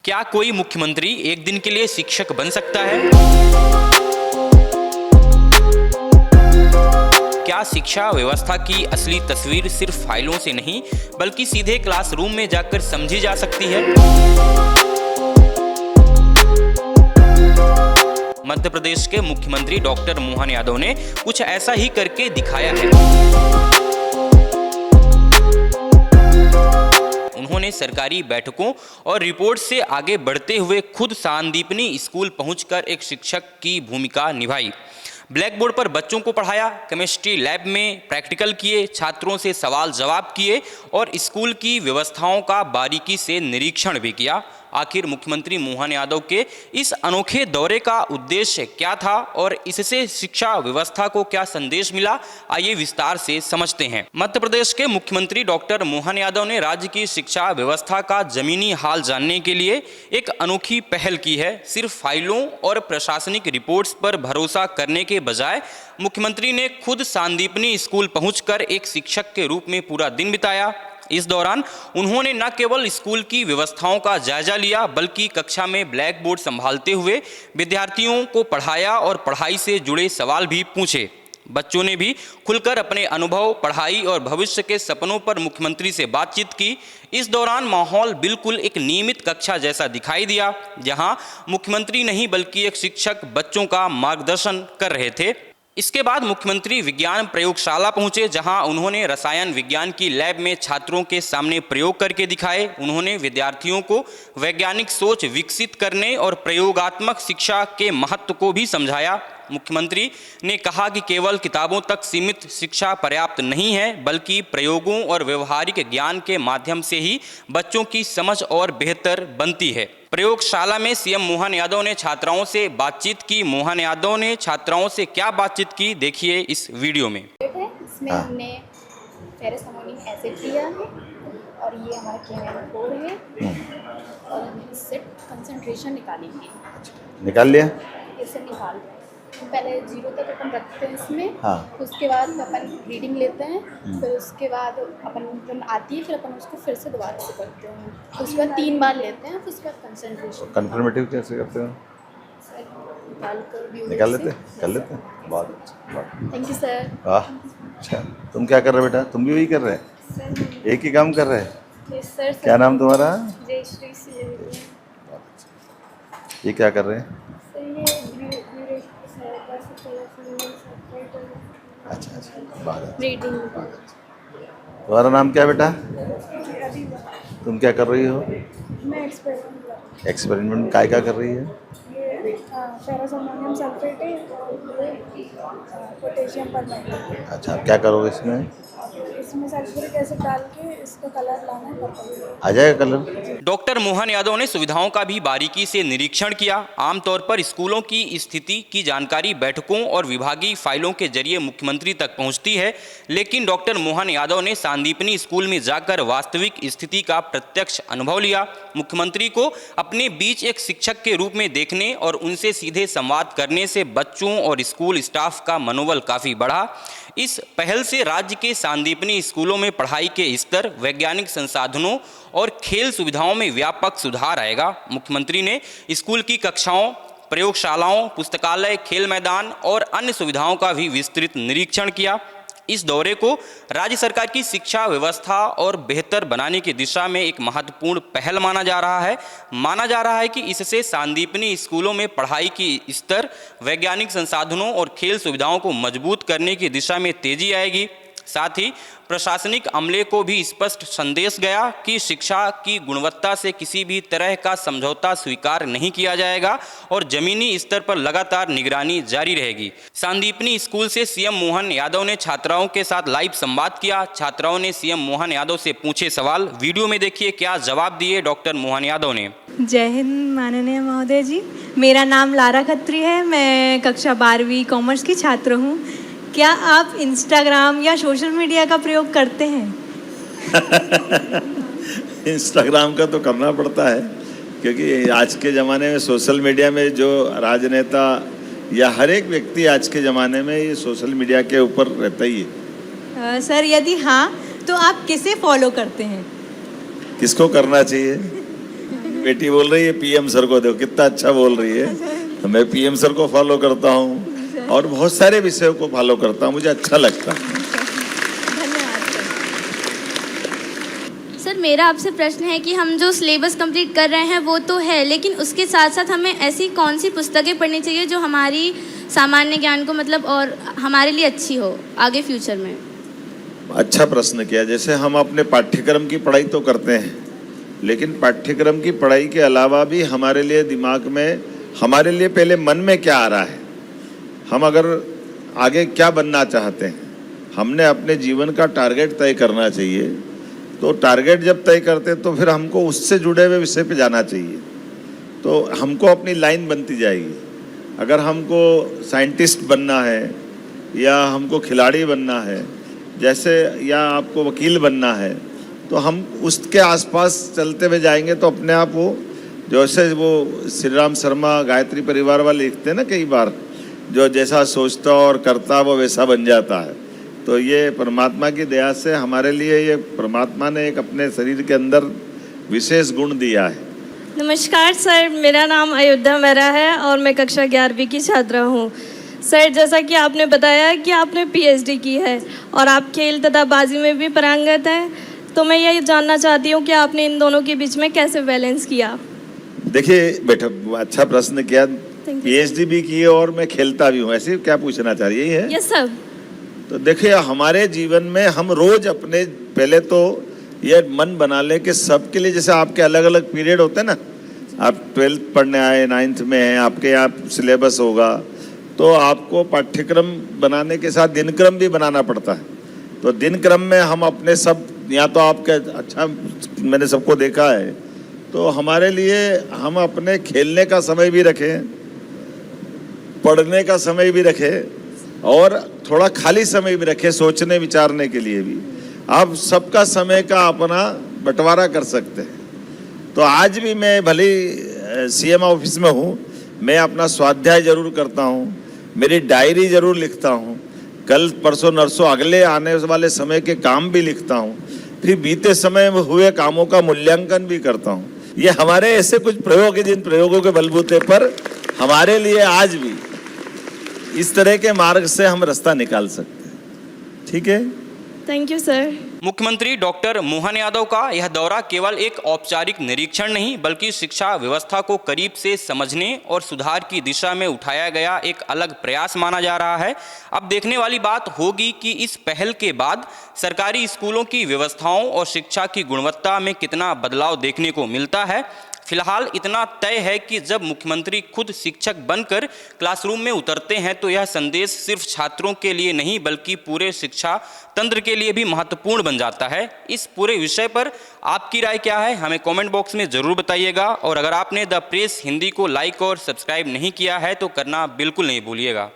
क्या कोई मुख्यमंत्री एक दिन के लिए शिक्षक बन सकता है? क्या शिक्षा व्यवस्था की असली तस्वीर सिर्फ फाइलों से नहीं बल्कि सीधे क्लासरूम में जाकर समझी जा सकती है? मध्य प्रदेश के मुख्यमंत्री डॉक्टर मोहन यादव ने कुछ ऐसा ही करके दिखाया है। उन्होंने सरकारी बैठकों और रिपोर्ट से आगे बढ़ते हुए खुद सांदीपनी स्कूल पहुंचकर एक शिक्षक की भूमिका निभाई। ब्लैक बोर्ड पर बच्चों को पढ़ाया, केमिस्ट्री लैब में प्रैक्टिकल किए, छात्रों से सवाल जवाब किए और स्कूल की व्यवस्थाओं का बारीकी से निरीक्षण भी किया। आखिर मुख्यमंत्री मोहन यादव के इस अनोखे दौरे का उद्देश्य क्या था और इससे शिक्षा व्यवस्था को क्या संदेश मिला, आइए विस्तार से समझते हैं। मध्य प्रदेश के मुख्यमंत्री डॉक्टर मोहन यादव ने राज्य की शिक्षा व्यवस्था का जमीनी हाल जानने के लिए एक अनोखी पहल की है। सिर्फ फाइलों और प्रशासनिक रिपोर्ट्स पर भरोसा करने के बजाय मुख्यमंत्री ने खुद सांदीपनी स्कूल पहुंचकर एक शिक्षक के रूप में पूरा दिन बिताया। इस दौरान उन्होंने न केवल स्कूल की व्यवस्थाओं का जायजा लिया बल्कि कक्षा में ब्लैक बोर्ड संभालते हुए विद्यार्थियों को पढ़ाया और पढ़ाई से जुड़े सवाल भी पूछे। बच्चों ने भी खुलकर अपने अनुभव, पढ़ाई और भविष्य के सपनों पर मुख्यमंत्री से बातचीत की। इस दौरान माहौल बिल्कुल एक नियमित कक्षा जैसा दिखाई दिया, जहां मुख्यमंत्री नहीं बल्कि एक शिक्षक बच्चों का मार्गदर्शन कर रहे थे। इसके बाद मुख्यमंत्री विज्ञान प्रयोगशाला पहुंचे, जहां उन्होंने रसायन विज्ञान की लैब में छात्रों के सामने प्रयोग करके दिखाए। उन्होंने विद्यार्थियों को वैज्ञानिक सोच विकसित करने और प्रयोगात्मक शिक्षा के महत्व को भी समझाया। मुख्यमंत्री ने कहा कि केवल किताबों तक सीमित शिक्षा पर्याप्त नहीं है, बल्कि प्रयोगों और व्यवहारिक ज्ञान के माध्यम से ही बच्चों की समझ और बेहतर बनती है। प्रयोगशाला में सीएम मोहन यादव ने छात्राओं से बातचीत की। मोहन यादव ने छात्राओं से क्या बातचीत की, देखिए इस वीडियो में। इसमें हमने फेरस अमोनियम एसिड लिया है और ये हमारा KNO4 है और हमने इससे कंसंट्रेशन निकालेंगे। निकाल लिया? इसे निकाल रहे हैं। पहले 0 तक अपन रखते हैं इसमें, हाँ। उसके बाद अपन रीडिंग लेते हैं, फिर उसके बाद अपन जब आती है फिर अपन उसको फिर से दोबारा से करते हैं। फिर उसके बाद 3 बार लेते हैं, फिर उसके बाद कंसंट्रेशन कन्फर्मेटिव कैसे करते हो? निकाल लेते कर लेते हैं। बहुत अच्छा। Thank you sir. वाह, अच्छा। तुम क्या कर रहे हो बेटा? तुम भी वही कर रहे हैं? सर एक ही काम कर रहे हैं? Yes sir. क्या नाम तुम्हारा? जयश्री सिंह। ये क्या कर रहे हैं? अच्छा अच्छा, बहुत रीडिंग। तुम्हारा नाम क्या है बेटा? तुम क्या कर रही हो? मैं एक्सपेरिमेंट काय क्या कर रही है? फेरस अमोनियम सल्फेट है, पोटेशियम परमैंगनेट। अच्छा, क्या करोगे इसमें? इसमें सल्फ्यूरिक एसिड डाल के इसका कलर लाना है, पर्पल। आ जाएगा कलर? डॉक्टर मोहन यादव ने सुविधाओं का भी बारीकी से निरीक्षण किया। आमतौर पर स्कूलों की स्थिति की जानकारी बैठकों और विभागीय फाइलों के जरिए मुख्यमंत्री तक पहुंचती है, लेकिन डॉक्टर मोहन यादव ने सांदीपनी स्कूल में जाकर वास्तविक स्थिति का प्रत्यक्ष अनुभव लिया। मुख्यमंत्री को अपने बीच एक शिक्षक के रूप में देखने और उनसे सीधे संवाद करने से बच्चों और स्कूल स्टाफ का मनोबल काफ़ी बढ़ा। इस पहल से राज्य के सांदीपनी स्कूलों में पढ़ाई के स्तर, वैज्ञानिक संसाधनों और खेल सुविधाओं में व्यापक सुधार आएगा। मुख्यमंत्री ने स्कूल की कक्षाओं, प्रयोगशालाओं, पुस्तकालय, खेल मैदान और अन्य सुविधाओं का भी विस्तृत निरीक्षण किया। इस दौरे को राज्य सरकार की शिक्षा व्यवस्था और बेहतर बनाने की दिशा में एक महत्वपूर्ण पहल माना जा रहा है। माना जा रहा है कि इससे सांदीपनी स्कूलों में पढ़ाई की स्तर, वैज्ञानिक संसाधनों और खेल सुविधाओं को मजबूत करने की दिशा में तेजी आएगी। साथ ही प्रशासनिक अमले को भी स्पष्ट संदेश गया कि शिक्षा की गुणवत्ता से किसी भी तरह का समझौता स्वीकार नहीं किया जाएगा और जमीनी स्तर पर लगातार निगरानी जारी रहेगी। सांदीपनी स्कूल से सीएम मोहन यादव ने छात्राओं के साथ लाइव संवाद किया। छात्राओं ने सीएम मोहन यादव से पूछे सवाल। वीडियो में देखिए क्या जवाब दिए डॉक्टर मोहन यादव ने। जय हिंद माननीय महोदय जी, मेरा नाम लारा खत्री है। मैं कक्षा 12वीं कॉमर्स की छात्र हूँ। क्या आप इंस्टाग्राम या सोशल मीडिया का प्रयोग करते हैं? इंस्टाग्राम का तो करना पड़ता है, क्योंकि आज के ज़माने में सोशल मीडिया में जो राजनेता या हर एक व्यक्ति आज के ज़माने में ये सोशल मीडिया के ऊपर रहता ही है। सर यदि हाँ तो आप किसे फॉलो करते हैं? किसको करना चाहिए? बेटी बोल रही है पीएम सर को देखो कितना अच्छा बोल रही है। तो मैं पीएम सर को फॉलो करता हूँ और बहुत सारे विषयों को फॉलो करता हूँ, मुझे अच्छा लगता है। सर मेरा आपसे प्रश्न है कि हम जो सिलेबस कंप्लीट कर रहे हैं वो तो है, लेकिन उसके साथ साथ हमें ऐसी कौन सी पुस्तकें पढ़नी चाहिए जो हमारी सामान्य ज्ञान को मतलब और हमारे लिए अच्छी हो आगे फ्यूचर में? अच्छा प्रश्न किया। जैसे हम अपने पाठ्यक्रम की पढ़ाई तो करते हैं, लेकिन पाठ्यक्रम की पढ़ाई के अलावा भी हमारे लिए दिमाग में, हमारे लिए पहले मन में क्या आ रहा है, हम अगर आगे क्या बनना चाहते हैं, हमने अपने जीवन का टारगेट तय करना चाहिए। तो टारगेट जब तय करते हैं तो फिर हमको उससे जुड़े हुए विषय पे जाना चाहिए, तो हमको अपनी लाइन बनती जाएगी। अगर हमको साइंटिस्ट बनना है या हमको खिलाड़ी बनना है जैसे, या आपको वकील बनना है, तो हम उसके आसपास चलते हुए जाएंगे तो अपने आप वो, जैसे वो श्री राम शर्मा गायत्री परिवार वाले लिखते हैं ना कई बार, जो जैसा सोचता और करता वो वैसा बन जाता है। तो ये परमात्मा की दया से हमारे लिए ये परमात्मा ने एक अपने शरीर के अंदर विशेष गुण दिया है। नमस्कार सर, मेरा नाम अयोध्या मेहरा है और मैं कक्षा 11वीं की छात्रा हूँ। सर जैसा कि आपने बताया कि आपने पीएचडी की है और आप खेल तथा बाजी में भी पारंगत हैं, तो मैं ये जानना चाहती हूँ कि आपने इन दोनों के बीच में कैसे बैलेंस किया? देखिए बेटा, अच्छा प्रश्न किया। पीएचडी भी की है और मैं खेलता भी हूँ, ऐसे क्या पूछना चाह रही है? Yes sir. तो देखिए हमारे जीवन में हम रोज अपने, पहले तो ये मन बना लें कि सबके लिए, जैसे आपके अलग अलग पीरियड होते हैं ना, आप 12th पढ़ने आए, 9th में हैं, आपके यहाँ सिलेबस होगा, तो आपको पाठ्यक्रम बनाने के साथ दिनक्रम भी बनाना पड़ता है। तो दिनक्रम में हम अपने सब, या तो आपके, अच्छा मैंने सबको देखा है, तो हमारे लिए हम अपने खेलने का समय भी रखें, पढ़ने का समय भी रखें और थोड़ा खाली समय भी रखें, सोचने विचारने के लिए भी। आप सबका समय का अपना बंटवारा कर सकते हैं। तो आज भी मैं भले सीएम ऑफिस में हूँ, मैं अपना स्वाध्याय जरूर करता हूँ, मेरी डायरी जरूर लिखता हूँ, कल परसों नरसों अगले आने वाले समय के काम भी लिखता हूँ, फिर बीते समय में हुए कामों का मूल्यांकन भी करता हूँ। ये हमारे ऐसे कुछ प्रयोग है जिन प्रयोगों के बलबूते पर हमारे लिए आज भी इस तरह के मार्ग से हम रास्ता निकाल सकते हैं। ठीक है, थैंक यू सर। मुख्यमंत्री डॉक्टर मोहन यादव का यह दौरा केवल एक औपचारिक निरीक्षण नहीं, बल्कि शिक्षा व्यवस्था को करीब से समझने और सुधार की दिशा में उठाया गया एक अलग प्रयास माना जा रहा है। अब देखने वाली बात होगी कि इस पहल के बाद सरकारी स्कूलों की व्यवस्थाओं और शिक्षा की गुणवत्ता में कितना बदलाव देखने को मिलता है। फिलहाल इतना तय है कि जब मुख्यमंत्री खुद शिक्षक बनकर क्लासरूम में उतरते हैं तो यह संदेश सिर्फ छात्रों के लिए नहीं बल्कि पूरे शिक्षा तंत्र के लिए भी महत्वपूर्ण बन जाता है। इस पूरे विषय पर आपकी राय क्या है, हमें कमेंट बॉक्स में ज़रूर बताइएगा। और अगर आपने द प्रेस हिंदी को लाइक और सब्सक्राइब नहीं किया है तो करना बिल्कुल नहीं भूलिएगा।